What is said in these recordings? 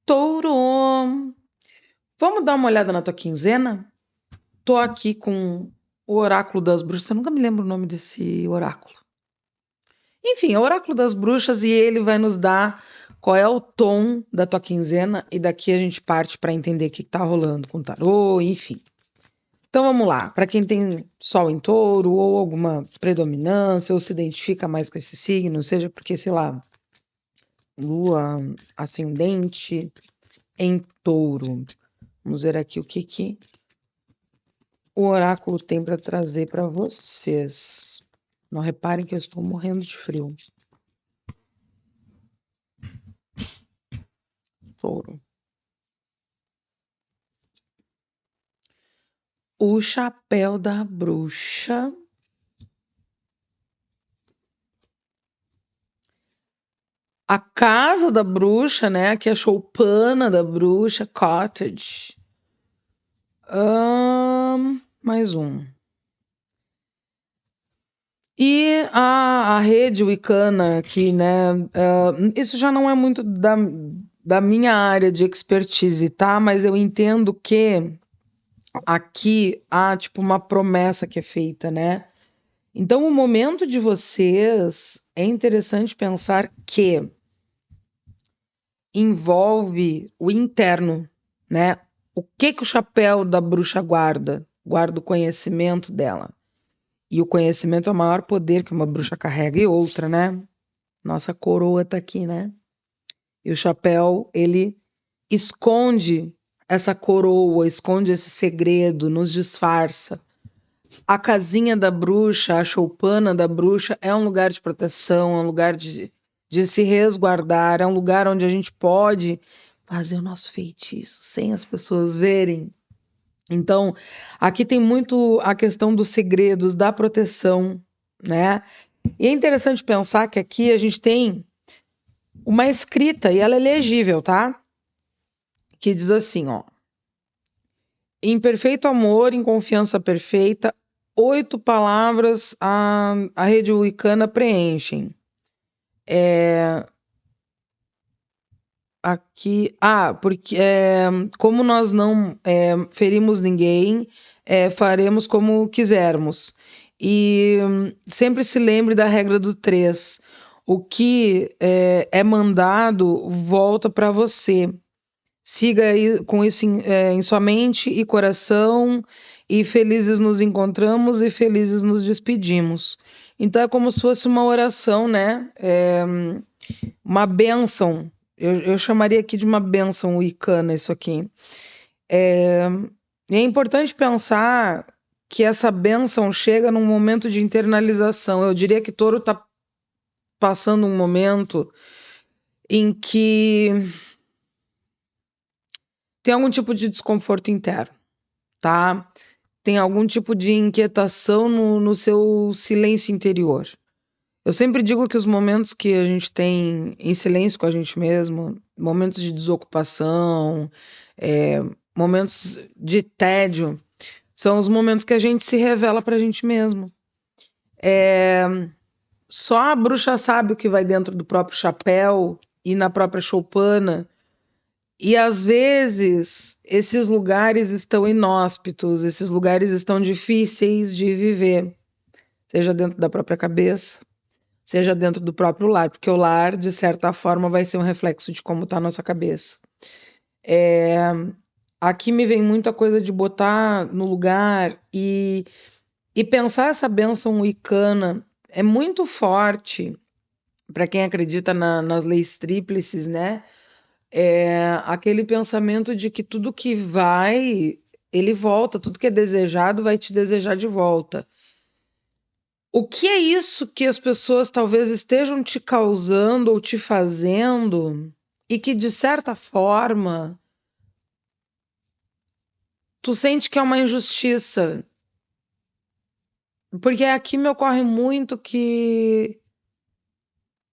Touro! Vamos dar uma olhada na tua quinzena? Tô aqui com o Oráculo das Bruxas. Eu nunca me lembro o nome desse oráculo. Enfim, é o Oráculo das Bruxas e ele vai nos dar qual é o tom da tua quinzena e daqui a gente parte para entender o que tá rolando com o tarô, enfim. Então vamos lá. Para quem tem Sol em Touro ou alguma predominância ou se identifica mais com esse signo, seja porque, sei lá, Lua ascendente em Touro. Vamos ver aqui o que o oráculo tem para trazer para vocês. Não reparem que eu estou morrendo de frio. Touro. O chapéu da bruxa. A casa da bruxa, né? Aqui é a choupana da bruxa, cottage. Mais um. E a rede wicana aqui, né? Isso já não é muito da minha área de expertise, tá? Mas eu entendo que aqui há tipo uma promessa que é feita, né? Então, o momento de vocês é interessante pensar que envolve o interno, né? O que o chapéu da bruxa guarda? Guarda o conhecimento dela. E o conhecimento é o maior poder que uma bruxa carrega. E outra, né? Nossa coroa tá aqui, né? E o chapéu, ele esconde essa coroa, esconde esse segredo, nos disfarça. A casinha da bruxa, a choupana da bruxa, é um lugar de proteção, é um lugar de se resguardar, é um lugar onde a gente pode fazer o nosso feitiço sem as pessoas verem. Então, aqui tem muito a questão dos segredos, da proteção, né? E é interessante pensar que aqui a gente tem uma escrita, e ela é legível, tá? Que diz assim, ó. Em perfeito amor, em confiança perfeita, 8 palavras a rede wicana preenchem. Aqui, porque como nós não ferimos ninguém, faremos como quisermos. E sempre se lembre da regra do 3. O que é mandado volta para você. Siga aí com isso em sua mente e coração, e felizes nos encontramos e felizes nos despedimos. Então é como se fosse uma oração, né? Uma bênção. Eu chamaria aqui de uma bênção wicana isso aqui. E é importante pensar que essa bênção chega num momento de internalização. Eu diria que Touro está passando um momento em que tem algum tipo de desconforto interno, tá? Tem algum tipo de inquietação no seu silêncio interior. Eu sempre digo que os momentos que a gente tem em silêncio com a gente mesmo, momentos de desocupação, momentos de tédio, são os momentos que a gente se revela pra gente mesmo. Só a bruxa sabe o que vai dentro do próprio chapéu e na própria choupana. E às vezes esses lugares estão inóspitos, esses lugares estão difíceis de viver, seja dentro da própria cabeça, seja dentro do próprio lar, porque o lar, de certa forma, vai ser um reflexo de como está a nossa cabeça. Aqui me vem muita coisa de botar no lugar e pensar essa bênção wicana é muito forte para quem acredita nas leis tríplices, né? Aquele pensamento de que tudo que vai, ele volta, tudo que é desejado vai te desejar de volta. O que é isso que as pessoas talvez estejam te causando ou te fazendo e que, de certa forma, tu sente que é uma injustiça? Porque aqui me ocorre muito que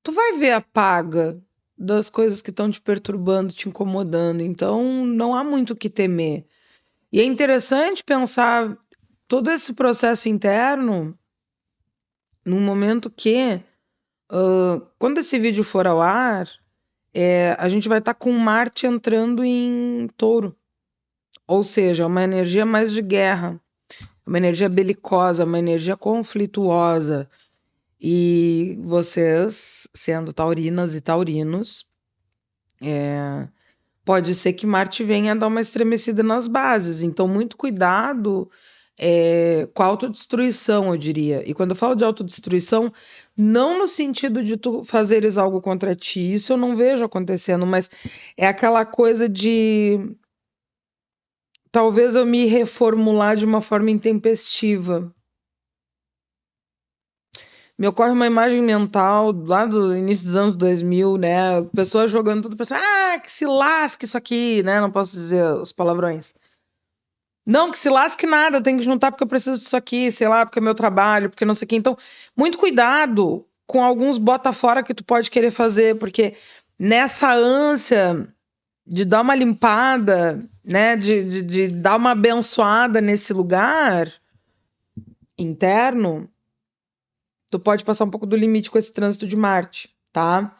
tu vai ver a paga das coisas que estão te perturbando, te incomodando. Então, não há muito o que temer. E é interessante pensar todo esse processo interno num momento que, quando esse vídeo for ao ar, a gente vai estar com Marte entrando em Touro. Ou seja, uma energia mais de guerra, uma energia belicosa, uma energia conflituosa. E vocês, sendo taurinas e taurinos, pode ser que Marte venha dar uma estremecida nas bases. Então, muito cuidado com a autodestruição, eu diria. E quando eu falo de autodestruição, não no sentido de tu fazeres algo contra ti, isso eu não vejo acontecendo, mas é aquela coisa de talvez eu me reformular de uma forma intempestiva. Me ocorre uma imagem mental lá do início dos anos 2000, né? Pessoas jogando tudo pra cima. Ah, que se lasque isso aqui, né? Não posso dizer os palavrões. Não, que se lasque nada, eu tenho que juntar porque eu preciso disso aqui, sei lá, porque é meu trabalho, porque não sei o quê. Então, muito cuidado com alguns bota fora que tu pode querer fazer, porque nessa ânsia de dar uma limpada, né? De dar uma abençoada nesse lugar interno, tu pode passar um pouco do limite com esse trânsito de Marte, tá?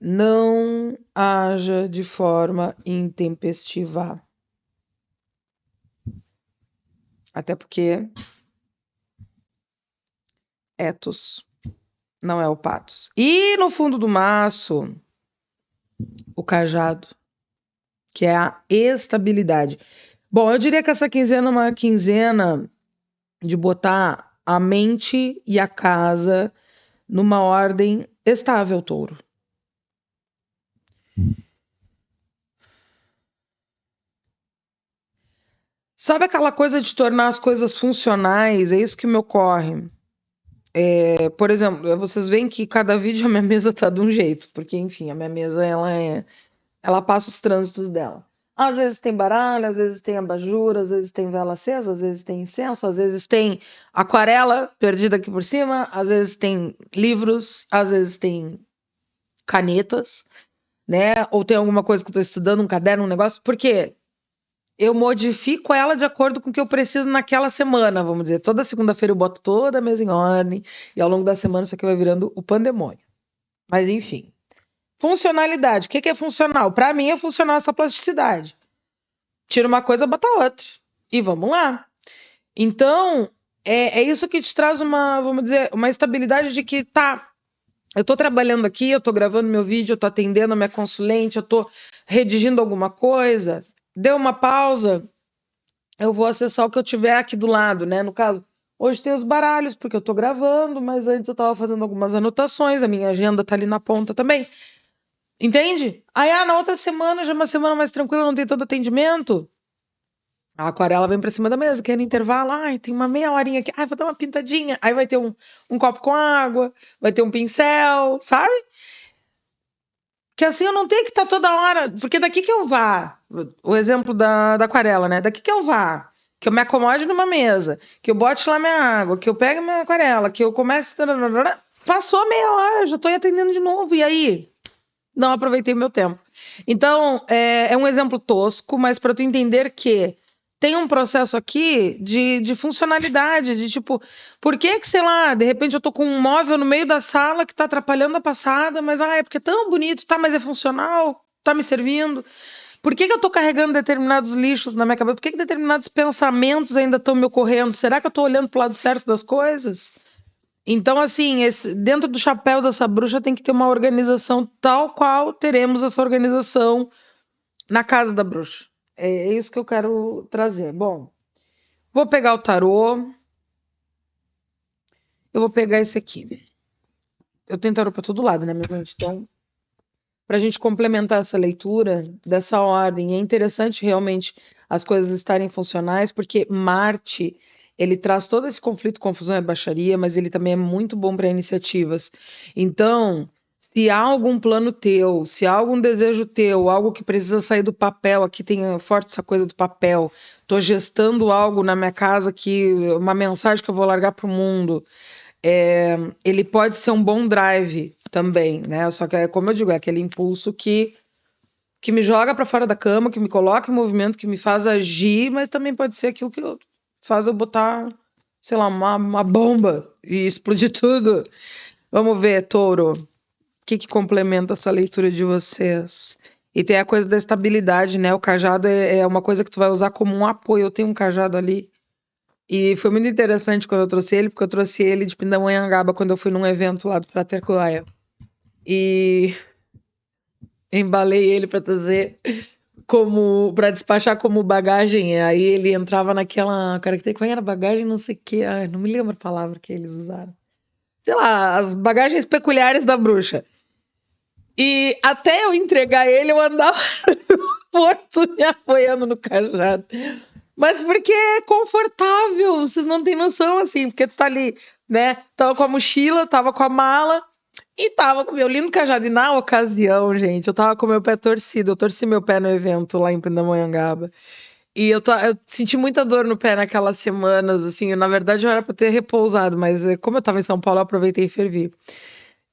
Não haja de forma intempestiva. Até porque Etos não é o Patos. E no fundo do maço, o cajado, que é a estabilidade. Bom, eu diria que essa quinzena é uma quinzena de botar a mente e a casa numa ordem estável, Touro. Sabe aquela coisa de tornar as coisas funcionais? É isso que me ocorre. Por exemplo, vocês veem que cada vídeo a minha mesa tá de um jeito, porque, enfim, a minha mesa, ela passa os trânsitos dela. Às vezes tem baralho, às vezes tem abajur, às vezes tem vela acesa, às vezes tem incenso, às vezes tem aquarela perdida aqui por cima, às vezes tem livros, às vezes tem canetas, né? Ou tem alguma coisa que eu tô estudando, um caderno, um negócio. Por quê? Eu modifico ela de acordo com o que eu preciso naquela semana, vamos dizer. Toda segunda-feira eu boto toda a mesa em ordem e ao longo da semana isso aqui vai virando o pandemônio. Mas enfim. Funcionalidade. O que é funcional? Para mim é funcional essa plasticidade. Tira uma coisa, bota outra. E vamos lá. Então, é isso que te traz uma, vamos dizer, uma estabilidade de que tá, eu tô trabalhando aqui, eu tô gravando meu vídeo, eu tô atendendo a minha consulente, eu tô redigindo alguma coisa, deu uma pausa, eu vou acessar o que eu tiver aqui do lado, né? No caso, hoje tem os baralhos, porque eu tô gravando, mas antes eu tava fazendo algumas anotações, a minha agenda tá ali na ponta também. Entende? Aí, na outra semana, já é uma semana mais tranquila, não tem todo atendimento. A aquarela vem pra cima da mesa, que é no intervalo, tem uma meia horinha aqui, vou dar uma pintadinha. Aí vai ter um copo com água, vai ter um pincel, sabe? Que assim eu não tenho que estar toda hora, porque daqui que eu vá, o exemplo da aquarela, né? Daqui que eu vá, que eu me acomode numa mesa, que eu bote lá minha água, que eu pegue minha aquarela, que eu comece. Passou meia hora, já tô atendendo de novo, e aí? Não aproveitei meu tempo. Então, é um exemplo tosco, mas para tu entender que tem um processo aqui de funcionalidade, de tipo, por que, sei lá, de repente eu tô com um móvel no meio da sala que tá atrapalhando a passada, mas é porque é tão bonito, tá, mas é funcional, tá me servindo. Por que eu tô carregando determinados lixos na minha cabeça? Por que determinados pensamentos ainda estão me ocorrendo? Será que eu tô olhando pro lado certo das coisas? Então, assim, dentro do chapéu dessa bruxa tem que ter uma organização tal qual teremos essa organização na casa da bruxa. É isso que eu quero trazer. Bom, vou pegar o tarô. Eu vou pegar esse aqui. Eu tenho tarô para todo lado, né, minha gente? Então, para a gente complementar essa leitura dessa ordem, é interessante realmente as coisas estarem funcionais, porque Marte ele traz todo esse conflito, confusão e baixaria, mas ele também é muito bom para iniciativas. Então, se há algum plano teu, se há algum desejo teu, algo que precisa sair do papel, aqui tem forte essa coisa do papel, estou gestando algo na minha casa, que uma mensagem que eu vou largar para o mundo, ele pode ser um bom drive também, né? Só que, como eu digo, é aquele impulso que me joga para fora da cama, que me coloca em movimento, que me faz agir, mas também pode ser aquilo que faz eu botar, sei lá, uma bomba e explodir tudo. Vamos ver, Touro. O que complementa essa leitura de vocês? E tem a coisa da estabilidade, né? O cajado é uma coisa que tu vai usar como um apoio. Eu tenho um cajado ali. E foi muito interessante quando eu trouxe ele, porque eu trouxe ele de Pindamonhangaba quando eu fui num evento lá do Pratercoaia. E embalei ele para trazer para despachar como bagagem. Aí ele entrava naquela característica, qual era bagagem, não sei o que, não me lembro a palavra que eles usaram. Sei lá, as bagagens peculiares da bruxa. E até eu entregar ele, eu andava no porto me apoiando no cajado. Mas porque é confortável, vocês não têm noção, assim, porque tu tá ali, né? Tava com a mochila, tava com a mala e tava com o meu lindo cajado. E na ocasião, gente, eu tava com o meu pé torcido. Eu torci meu pé no evento lá em Pindamonhangaba. E eu senti muita dor no pé naquelas semanas, assim. Na verdade, eu era pra ter repousado, mas como eu tava em São Paulo, eu aproveitei e fervi.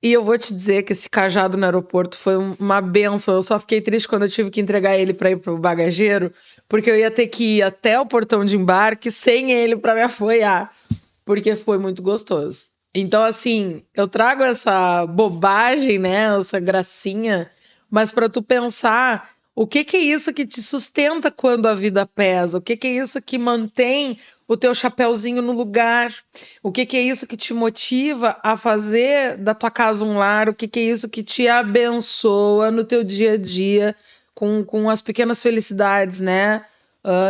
E eu vou te dizer que esse cajado no aeroporto foi uma benção. Eu só fiquei triste quando eu tive que entregar ele para ir pro bagageiro, porque eu ia ter que ir até o portão de embarque sem ele para me apoiar, porque foi muito gostoso. Então, assim, eu trago essa bobagem, né, essa gracinha, mas para tu pensar o que é isso que te sustenta quando a vida pesa, o que é isso que mantém o teu chapéuzinho no lugar, o que é isso que te motiva a fazer da tua casa um lar, o que é isso que te abençoa no teu dia a dia com as pequenas felicidades, né?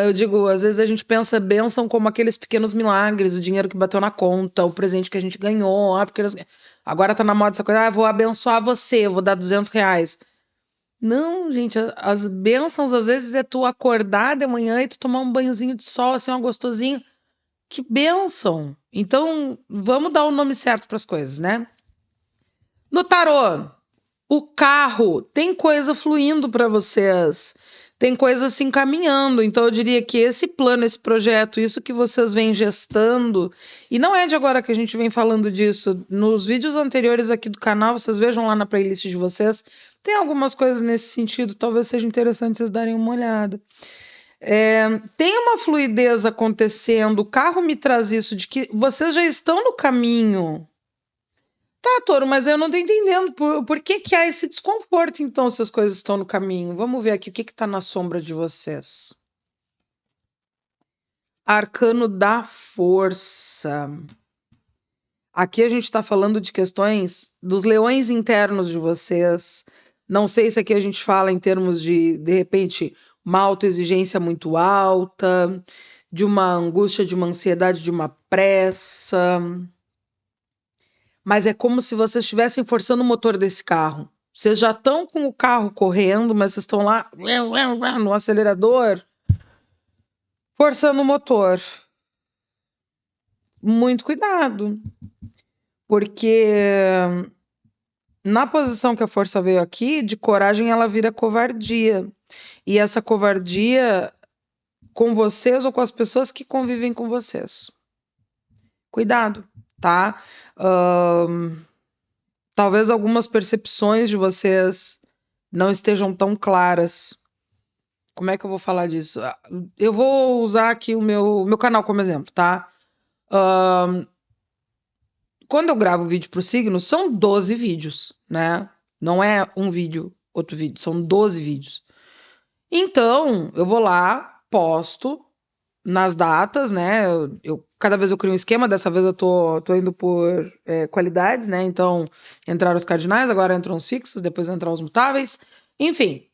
Eu digo, às vezes a gente pensa bênção como aqueles pequenos milagres, o dinheiro que bateu na conta, o presente que a gente ganhou, porque agora tá na moda essa coisa, vou abençoar você, vou dar R$ 200. Não, gente, as bênçãos às vezes é tu acordar de manhã e tu tomar um banhozinho de sol, assim, ó, gostosinho. Que bênção! Então, vamos dar o nome certo para as coisas, né? No tarô, o carro tem coisa fluindo para vocês, tem coisa se encaminhando. Então, eu diria que esse plano, esse projeto, isso que vocês vêm gestando, e não é de agora que a gente vem falando disso, nos vídeos anteriores aqui do canal, vocês vejam lá na playlist de vocês, tem algumas coisas nesse sentido, talvez seja interessante vocês darem uma olhada. Tem uma fluidez acontecendo, o carro me traz isso, de que vocês já estão no caminho. Tá, Toro, mas eu não tô entendendo por que há esse desconforto, então, se as coisas estão no caminho. Vamos ver aqui o que tá na sombra de vocês. Arcano da Força. Aqui a gente está falando de questões dos leões internos de vocês. Não sei se aqui a gente fala em termos de repente, uma autoexigência muito alta, de uma angústia, de uma ansiedade, de uma pressa. Mas é como se vocês estivessem forçando o motor desse carro. Vocês já estão com o carro correndo, mas vocês estão lá no acelerador, forçando o motor. Muito cuidado, porque na posição que a força veio aqui, de coragem ela vira covardia. E essa covardia com vocês ou com as pessoas que convivem com vocês. Cuidado, tá? Talvez algumas percepções de vocês não estejam tão claras. Como é que eu vou falar disso? Eu vou usar aqui o meu canal como exemplo, tá? Quando eu gravo vídeo pro signo, são 12 vídeos, né? Não é um vídeo, outro vídeo, são 12 vídeos. Então, eu vou lá, posto nas datas, né? Cada vez eu crio um esquema, dessa vez eu tô indo por qualidades, né? Então, entraram os cardinais, agora entram os fixos, depois entram os mutáveis, enfim.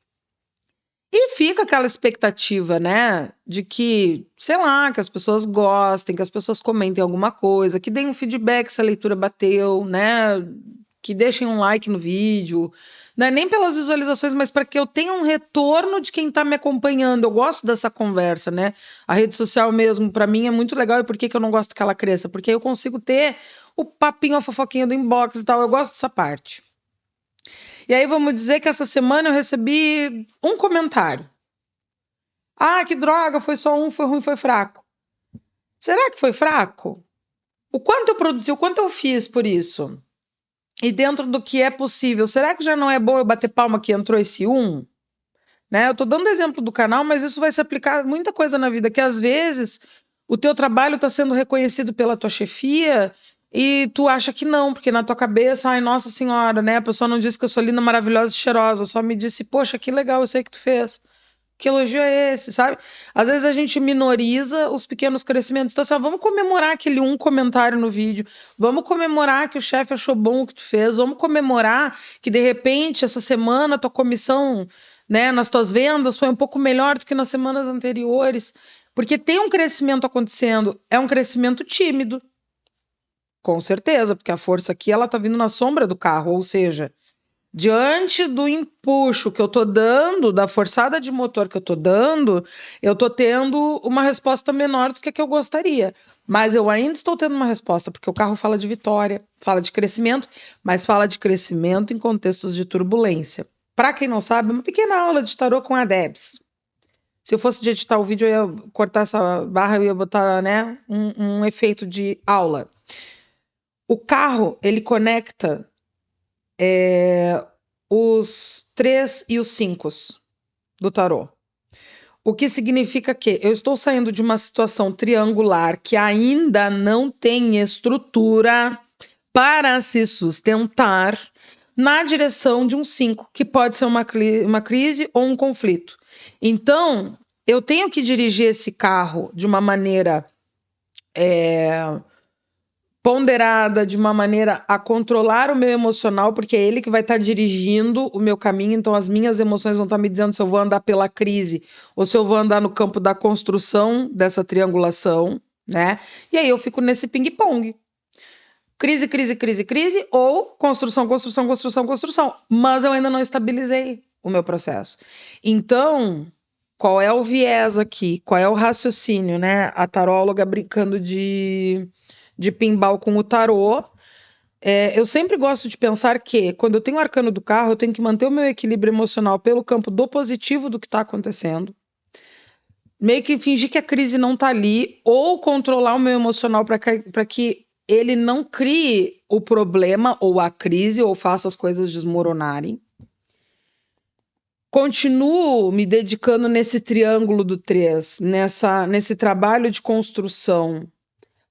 E fica aquela expectativa, né? De que, sei lá, que as pessoas gostem, que as pessoas comentem alguma coisa, que deem um feedback se a leitura bateu, né? Que deixem um like no vídeo. Não é nem pelas visualizações, mas para que eu tenha um retorno de quem está me acompanhando. Eu gosto dessa conversa, né? A rede social mesmo, para mim, é muito legal. E por que eu não gosto que ela cresça? Porque eu consigo ter o papinho, a fofoquinha do inbox e tal. Eu gosto dessa parte. E aí vamos dizer que essa semana eu recebi um comentário. Ah, que droga, foi só um, foi ruim, foi fraco. Será que foi fraco? O quanto eu produzi, o quanto eu fiz por isso? E dentro do que é possível, será que já não é bom eu bater palma que entrou esse um? Né? Eu tô dando exemplo do canal, mas isso vai se aplicar a muita coisa na vida, que às vezes o teu trabalho está sendo reconhecido pela tua chefia, e tu acha que não, porque na tua cabeça, ai, nossa senhora, né? A pessoa não disse que eu sou linda, maravilhosa e cheirosa, só me disse, poxa, que legal, eu sei que tu fez. Que elogio é esse, sabe? Às vezes a gente minoriza os pequenos crescimentos. Então, assim, ó, vamos comemorar aquele um comentário no vídeo, vamos comemorar que o chefe achou bom o que tu fez, vamos comemorar que, de repente, essa semana tua comissão, né, nas tuas vendas foi um pouco melhor do que nas semanas anteriores, porque tem um crescimento acontecendo, é um crescimento tímido, com certeza, porque a força aqui, ela tá vindo na sombra do carro, ou seja, diante do empuxo que eu tô dando, da forçada de motor que eu tô dando, eu tô tendo uma resposta menor do que a que eu gostaria. Mas eu ainda estou tendo uma resposta, porque o carro fala de vitória, fala de crescimento, mas fala de crescimento em contextos de turbulência. Para quem não sabe, uma pequena aula de tarô com a Debs. Se eu fosse de editar o vídeo, eu ia cortar essa barra, eu ia botar, né, um efeito de aula. O carro, ele conecta os 3 e os 5 do tarô. O que significa que eu estou saindo de uma situação triangular que ainda não tem estrutura para se sustentar na direção de um 5, que pode ser uma crise ou um conflito. Então, eu tenho que dirigir esse carro de uma maneira ponderada, de uma maneira a controlar o meu emocional, porque é ele que vai estar dirigindo o meu caminho, então as minhas emoções vão estar me dizendo se eu vou andar pela crise ou se eu vou andar no campo da construção dessa triangulação, né? E aí eu fico nesse ping-pong. Crise, crise, crise, crise, ou construção, construção, construção, construção. Mas eu ainda não estabilizei o meu processo. Então, qual é o viés aqui? Qual é o raciocínio, né? A taróloga brincando de pinball com o tarô. Eu sempre gosto de pensar que, quando eu tenho o arcano do carro, eu tenho que manter o meu equilíbrio emocional pelo campo do positivo do que está acontecendo. Meio que fingir que a crise não está ali, ou controlar o meu emocional para que ele não crie o problema ou a crise, ou faça as coisas desmoronarem. Continuo me dedicando nesse triângulo do 3, nesse trabalho de construção,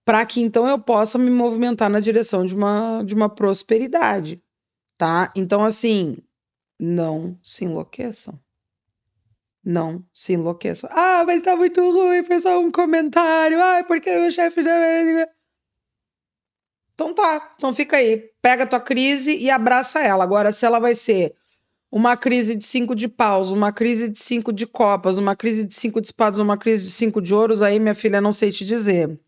para que então eu possa me movimentar na direção de uma prosperidade, tá? Então, assim, não se enlouqueçam. Não se enlouqueçam. Ah, mas tá muito ruim, foi só um comentário. Ah, porque o chefe da... Então tá, então fica aí. Pega a tua crise e abraça ela. Agora, se ela vai ser uma crise de 5 de paus, uma crise de 5 de copas, uma crise de 5 de espadas, uma crise de 5 de ouros, aí, minha filha, não sei te dizer.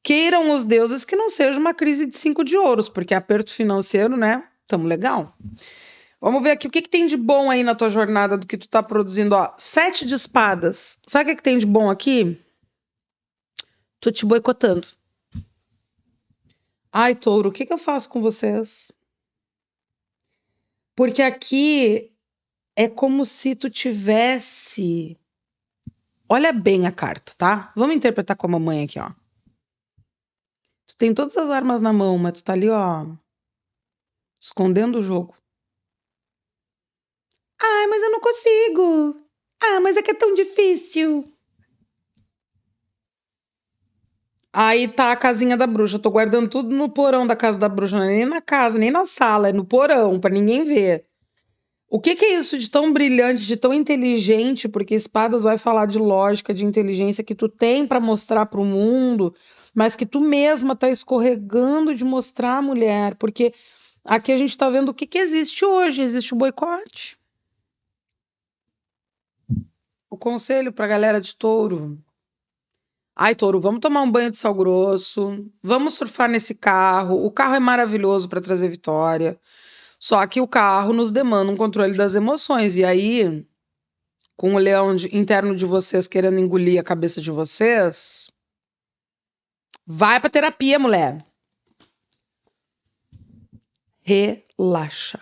Queiram os deuses que não seja uma crise de 5 de ouros, porque aperto financeiro, né? Tamo legal. Vamos ver aqui o que tem de bom aí na tua jornada do que tu tá produzindo. Ó, 7 de espadas. Sabe o que tem de bom aqui? Tô te boicotando. Ai, touro, o que eu faço com vocês? Porque aqui é como se tu tivesse... Olha bem a carta, tá? Vamos interpretar com a mamãe aqui, ó. Tu tem todas as armas na mão, mas tu tá ali, ó, escondendo o jogo. Ai, mas eu não consigo. Ah, mas é que é tão difícil. Aí tá a casinha da bruxa. Eu tô guardando tudo no porão da casa da bruxa. Não é nem na casa, nem na sala. É no porão, pra ninguém ver. O que é isso de tão brilhante, de tão inteligente? Porque espadas vai falar de lógica, de inteligência que tu tem pra mostrar pro mundo, mas que tu mesma tá escorregando de mostrar, mulher. Porque aqui a gente tá vendo o que existe hoje. Existe o boicote. O conselho pra galera de touro. Ai, touro, vamos tomar um banho de sal grosso, vamos surfar nesse carro. O carro é maravilhoso para trazer vitória. Só que o carro nos demanda um controle das emoções. E aí, com o leão interno de vocês querendo engolir a cabeça de vocês, vai pra terapia, mulher. Relaxa.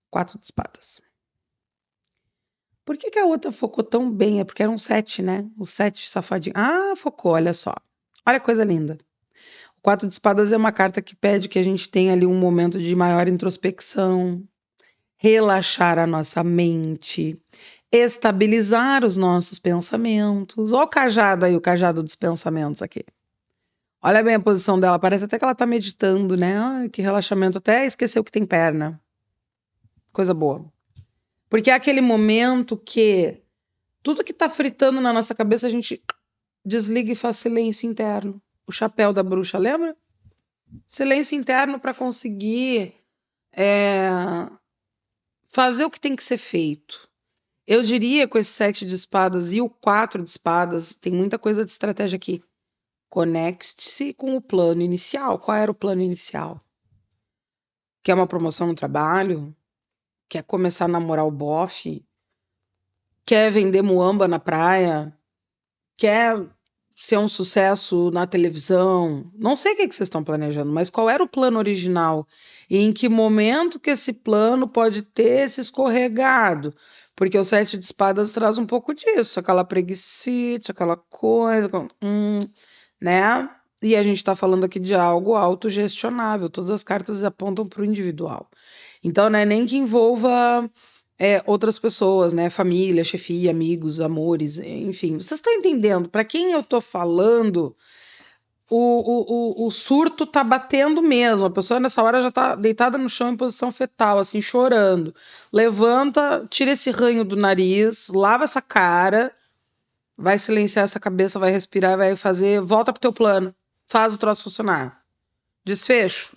4 de espadas. Por que a outra focou tão bem? É porque era um 7, né? O 7 safadinho. Ah, focou, olha só. Olha que coisa linda. O 4 de espadas é uma carta que pede que a gente tenha ali um momento de maior introspecção, relaxar a nossa mente, estabilizar os nossos pensamentos. Olha o cajado aí, o cajado dos pensamentos aqui. Olha bem a posição dela, parece até que ela tá meditando, né? Ai, que relaxamento, até esqueceu que tem perna. Coisa boa. Porque é aquele momento que tudo que tá fritando na nossa cabeça a gente desliga e faz silêncio interno. O chapéu da bruxa, lembra? Silêncio interno para conseguir fazer o que tem que ser feito. Eu diria com esse 7 de espadas e o 4 de espadas, tem muita coisa de estratégia aqui. Conecte-se com o plano inicial. Qual era o plano inicial? Quer uma promoção no trabalho? Quer começar a namorar o bofe? Quer vender muamba na praia? Quer ser um sucesso na televisão? Não sei o que vocês estão planejando, mas qual era o plano original? E em que momento que esse plano pode ter se escorregado? Porque o 7 de espadas traz um pouco disso, aquela preguicite, aquela coisa, né? E a gente está falando aqui de algo autogestionável, todas as cartas apontam para o individual. Então, não é nem que envolva outras pessoas, né? Família, chefia, amigos, amores, enfim. Vocês estão entendendo? Para quem eu tô falando, o surto tá batendo mesmo. A pessoa nessa hora já tá deitada no chão em posição fetal, assim, chorando. Levanta, tira esse ranho do nariz, lava essa cara, vai silenciar essa cabeça, vai respirar, vai fazer, volta pro teu plano, faz o troço funcionar. Desfecho.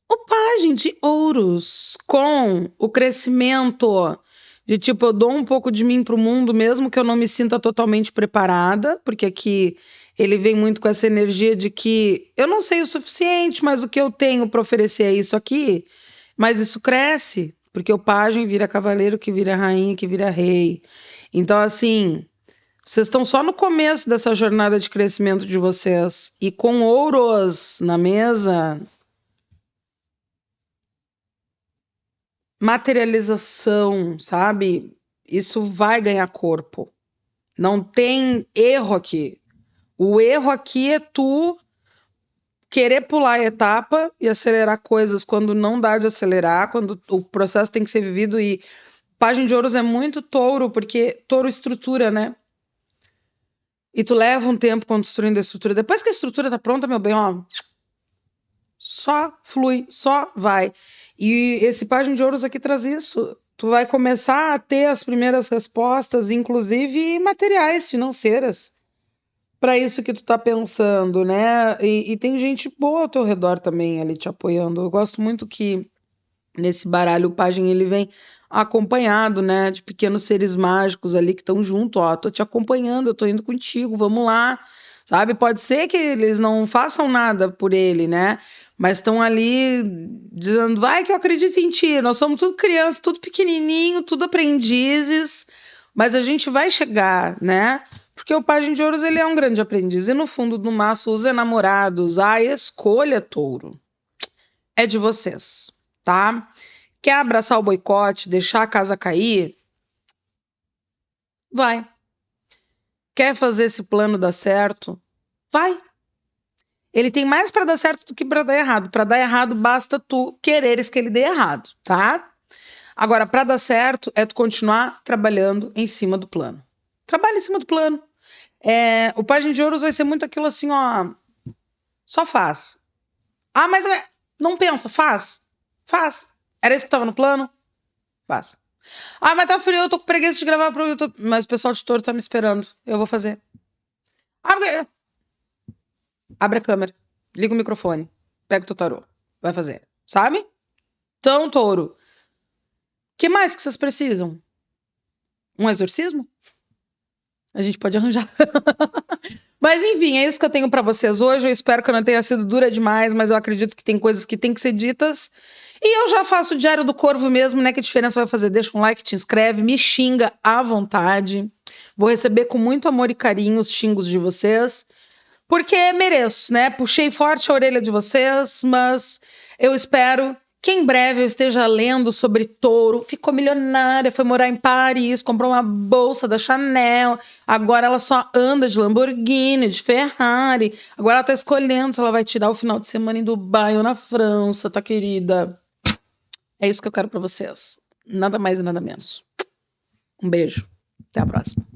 O pajem de ouros com o crescimento de tipo, eu dou um pouco de mim pro mundo, mesmo que eu não me sinta totalmente preparada, porque aqui ele vem muito com essa energia de que eu não sei o suficiente, mas o que eu tenho para oferecer é isso aqui, mas isso cresce, porque o pajem vira cavaleiro, que vira rainha, que vira rei. Então, assim, vocês estão só no começo dessa jornada de crescimento de vocês, e com ouros na mesa, materialização, sabe? Isso vai ganhar corpo. Não tem erro aqui. O erro aqui é tu querer pular a etapa e acelerar coisas quando não dá de acelerar, quando o processo tem que ser vivido. E página de ouros é muito touro, porque touro estrutura, né? E tu leva um tempo construindo a estrutura. Depois que a estrutura tá pronta, meu bem, ó, só flui, só vai. E esse página de ouros aqui traz isso. Tu vai começar a ter as primeiras respostas, inclusive materiais, financeiras, para isso que tu tá pensando, né? E tem gente boa ao teu redor também ali te apoiando. Eu gosto muito que nesse baralho o pajem ele vem acompanhado, né, de pequenos seres mágicos ali que estão junto, ó, tô te acompanhando, eu tô indo contigo, vamos lá, sabe? Pode ser que eles não façam nada por ele, né? Mas estão ali dizendo, vai que eu acredito em ti, nós somos tudo crianças, tudo pequenininho, tudo aprendizes, mas a gente vai chegar, né? Porque o pajem de ouros ele é um grande aprendiz, e no fundo do maço os enamorados, a escolha, touro, é de vocês, tá? Quer abraçar o boicote, deixar a casa cair? Vai. Quer fazer esse plano dar certo? Vai. Ele tem mais para dar certo do que para dar errado. Para dar errado, basta tu quereres que ele dê errado, tá? Agora, para dar certo, é tu continuar trabalhando em cima do plano. Trabalha em cima do plano. O pajem de ouros vai ser muito aquilo assim, ó. Só faz. Ah, mas não pensa, faz. Faz. Era isso que tava no plano? Faz. Ah, mas tá frio, eu tô com preguiça de gravar pro YouTube. Mas o pessoal de touro tá me esperando. Eu vou fazer. Abre, abre a câmera. Liga o microfone. Pega o teu tarô. Vai fazer. Sabe? Então, touro. O que mais que vocês precisam? Um exorcismo? A gente pode arranjar. Mas enfim, é isso que eu tenho pra vocês hoje. Eu espero que eu não tenha sido dura demais, mas eu acredito que tem coisas que tem que ser ditas. E eu já faço o Diário do Corvo mesmo, né? Que diferença vai fazer? Deixa um like, te inscreve, me xinga à vontade. Vou receber com muito amor e carinho os xingos de vocês, porque mereço, né? Puxei forte a orelha de vocês, mas eu espero que em breve eu esteja lendo sobre touro. Ficou milionária, foi morar em Paris, comprou uma bolsa da Chanel. Agora ela só anda de Lamborghini, de Ferrari. Agora ela tá escolhendo se ela vai tirar o final de semana em Dubai ou na França, tá, querida? É isso que eu quero pra vocês. Nada mais e nada menos. Um beijo. Até a próxima.